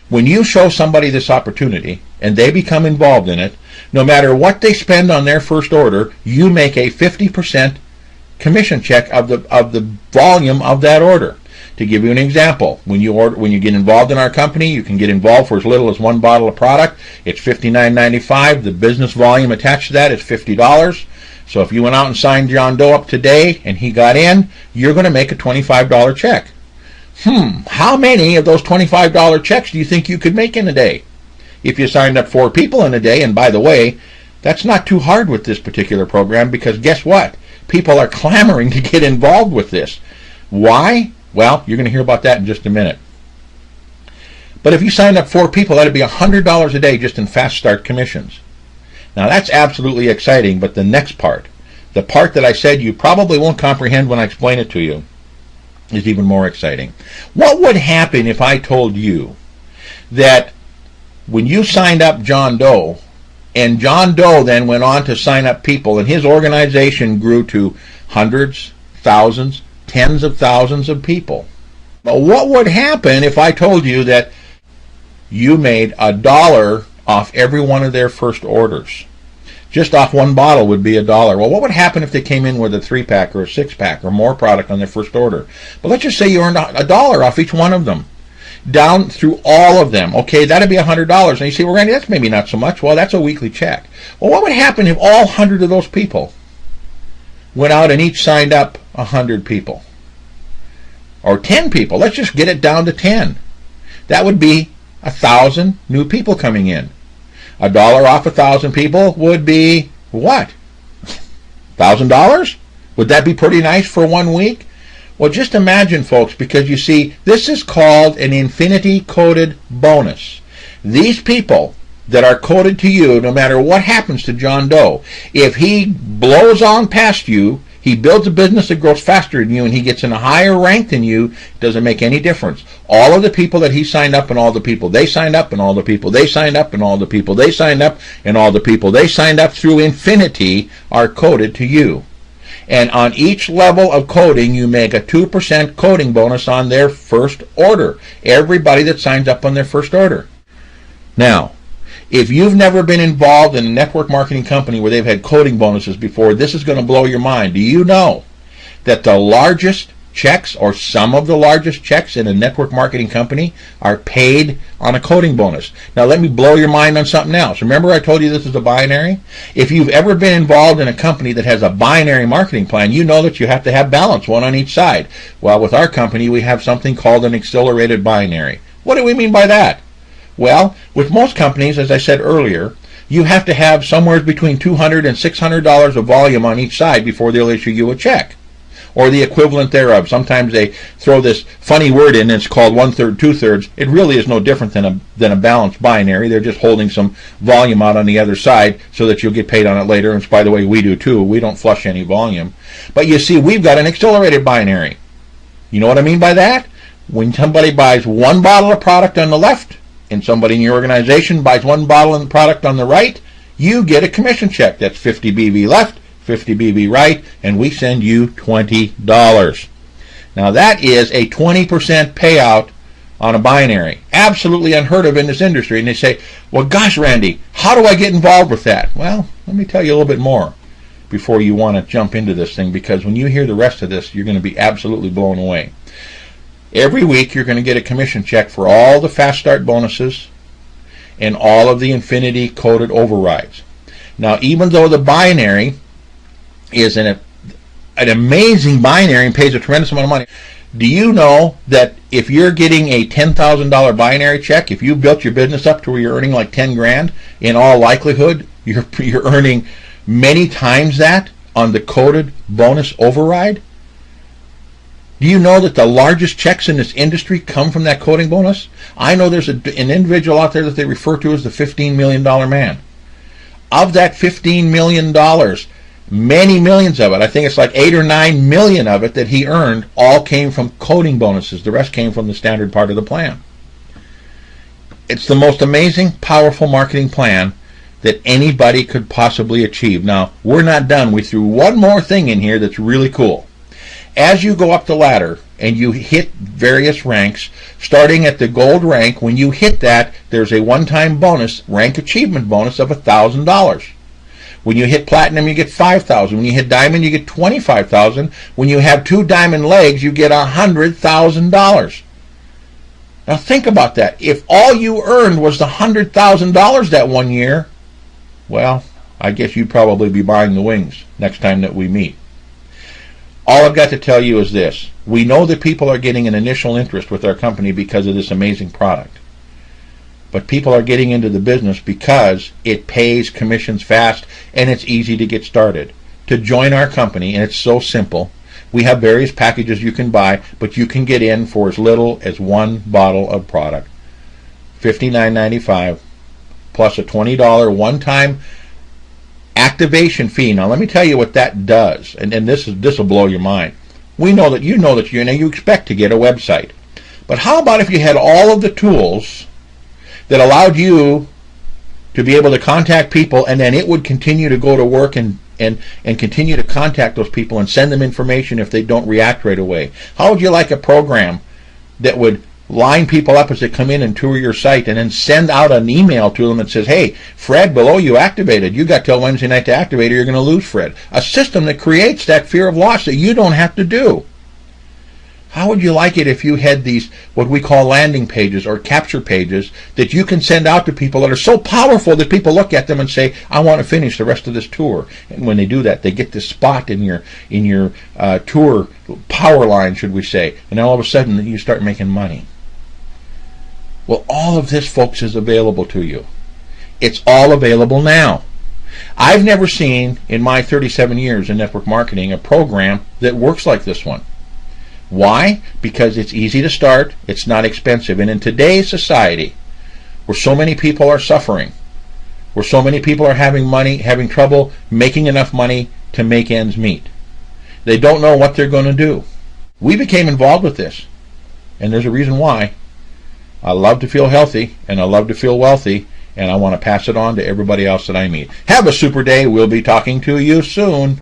When you show somebody this opportunity and they become involved in it, no matter what they spend on their first order, you make a 50% commission check of the volume of that order. To give you an example, when you get involved in our company, you can get involved for as little as one bottle of product. It's $59.95. The business volume attached to that is $50. So if you went out and signed John Doe up today and he got in, you're going to make a $25 check. How many of those $25 checks do you think you could make in a day? If you signed up 4 people in a day, and by the way, that's not too hard with this particular program, because guess what? People are clamoring to get involved with this. Why? Well, you're going to hear about that in just a minute. But if you signed up 4 people, that'd be $100 a day just in fast start commissions. Now that's absolutely exciting, but the next part, the part that I said you probably won't comprehend when I explain it to you, is even more exciting. What would happen if I told you that when you signed up John Doe, and John Doe then went on to sign up people, and his organization grew to hundreds, thousands, tens of thousands of people? But what would happen if I told you that you made $1 off every one of their first orders? Just off one bottle would be $1. Well, what would happen if they came in with a 3-pack or a 6-pack or more product on their first order? But let's just say you earned $1 off each one of them, down through all of them. Okay, that'd be $100. And you say, well, Randy, that's maybe not so much. Well, that's a weekly check. Well, what would happen if all 100 of those people went out and each signed up 100 people? Or 10 people. Let's just get it down to 10. That would be 1,000 new people coming in. $1 off 1,000 people would be what? $1,000? Would that be pretty nice for 1 week? Well, just imagine, folks, because you see, this is called an infinity coded bonus. These people that are coded to you, no matter what happens to John Doe, if he blows on past you, he builds a business that grows faster than you, and he gets in a higher rank than you, it doesn't make any difference. All of the people that he signed up, and all the people they signed up, and all the people they signed up, and all the people they signed up, and all the people they signed up through infinity are coded to you. And on each level of coding, you make a 2% coding bonus on their first order. Everybody that signs up on their first order. Now, if you've never been involved in a network marketing company where they've had coding bonuses before, this is going to blow your mind. Do you know that the largest checks, or some of the largest checks in a network marketing company, are paid on a coding bonus? Now let me blow your mind on something else. Remember I told you this is a binary? If you've ever been involved in a company that has a binary marketing plan, you know that you have to have balance, one on each side. Well, with our company, we have something called an accelerated binary. What do we mean by that? Well, with most companies, as I said earlier, you have to have somewhere between $200 and $600 of volume on each side before they'll issue you a check, or the equivalent thereof. Sometimes they throw this funny word in, and it's called 1/3, 2/3. It really is no different than a balanced binary. They're just holding some volume out on the other side so that you'll get paid on it later. And by the way, we do too. We don't flush any volume. But you see, we've got an accelerated binary. You know what I mean by that? When somebody buys one bottle of product on the left, and somebody in your organization buys one bottle of the product on the right, you get a commission check. That's 50 BV left, 50 BV right, and we send you $20. Now that is a 20% payout on a binary. Absolutely unheard of in this industry. And they say, well, gosh, Randy, how do I get involved with that? Well, let me tell you a little bit more before you want to jump into this thing, because when you hear the rest of this, you're going to be absolutely blown away. Every week you're going to get a commission check for all the fast start bonuses and all of the infinity coded overrides. Now, even though the binary is an amazing binary and pays a tremendous amount of money, do you know that if you're getting a $10,000 binary check, if you built your business up to where you're earning like 10 grand, in all likelihood you're earning many times that on the coded bonus override? Do you know that the largest checks in this industry come from that coding bonus? I know there's an individual out there that they refer to as the $15 million man. Of that $15 million, many millions of it, I think it's like 8 or 9 million of it that he earned, all came from coding bonuses. The rest came from the standard part of the plan. It's the most amazing, powerful marketing plan that anybody could possibly achieve. Now, we're not done. We threw one more thing in here that's really cool. As you go up the ladder and you hit various ranks. Starting at the gold rank, when you hit that, there's a one-time bonus, rank achievement bonus of $1,000. When you hit platinum, you get $5,000. When you hit diamond, you get $25,000. When you have 2 diamond legs, you get $100,000. Now think about that. If all you earned was the $100,000 that one year, well, I guess you'd probably be buying the wings next time that we meet. All I've got to tell you is this. We know that people are getting an initial interest with our company because of this amazing product. But people are getting into the business because it pays commissions fast and it's easy to get started. To join our company, and it's so simple, we have various packages you can buy, but you can get in for as little as 1 bottle of product. $59.95 plus a $20 one-time activation fee. Now let me tell you what that does, and this will blow your mind. We know that you expect to get a website. But how about if you had all of the tools that allowed you to be able to contact people, and then it would continue to go to work and continue to contact those people and send them information if they don't react right away? How would you like a program that would line people up as they come in and tour your site and then send out an email to them that says, hey, Fred below you activated. You got till Wednesday night to activate or you're going to lose Fred. A system that creates that fear of loss that you don't have to do. How would you like it if you had these, what we call landing pages or capture pages, that you can send out to people that are so powerful that people look at them and say, I want to finish the rest of this tour. And when they do that, they get this spot in your tour power line, should we say, and all of a sudden you start making money. Well, all of this, folks, is available to you. It's all available now. I've never seen, in my 37 years in network marketing, a program that works like this one. Why? Because it's easy to start, it's not expensive. And in today's society, where so many people are suffering, where so many people are having trouble making enough money to make ends meet, they don't know what they're going to do. We became involved with this, and there's a reason why. I love to feel healthy, and I love to feel wealthy, and I want to pass it on to everybody else that I meet. Have a super day. We'll be talking to you soon.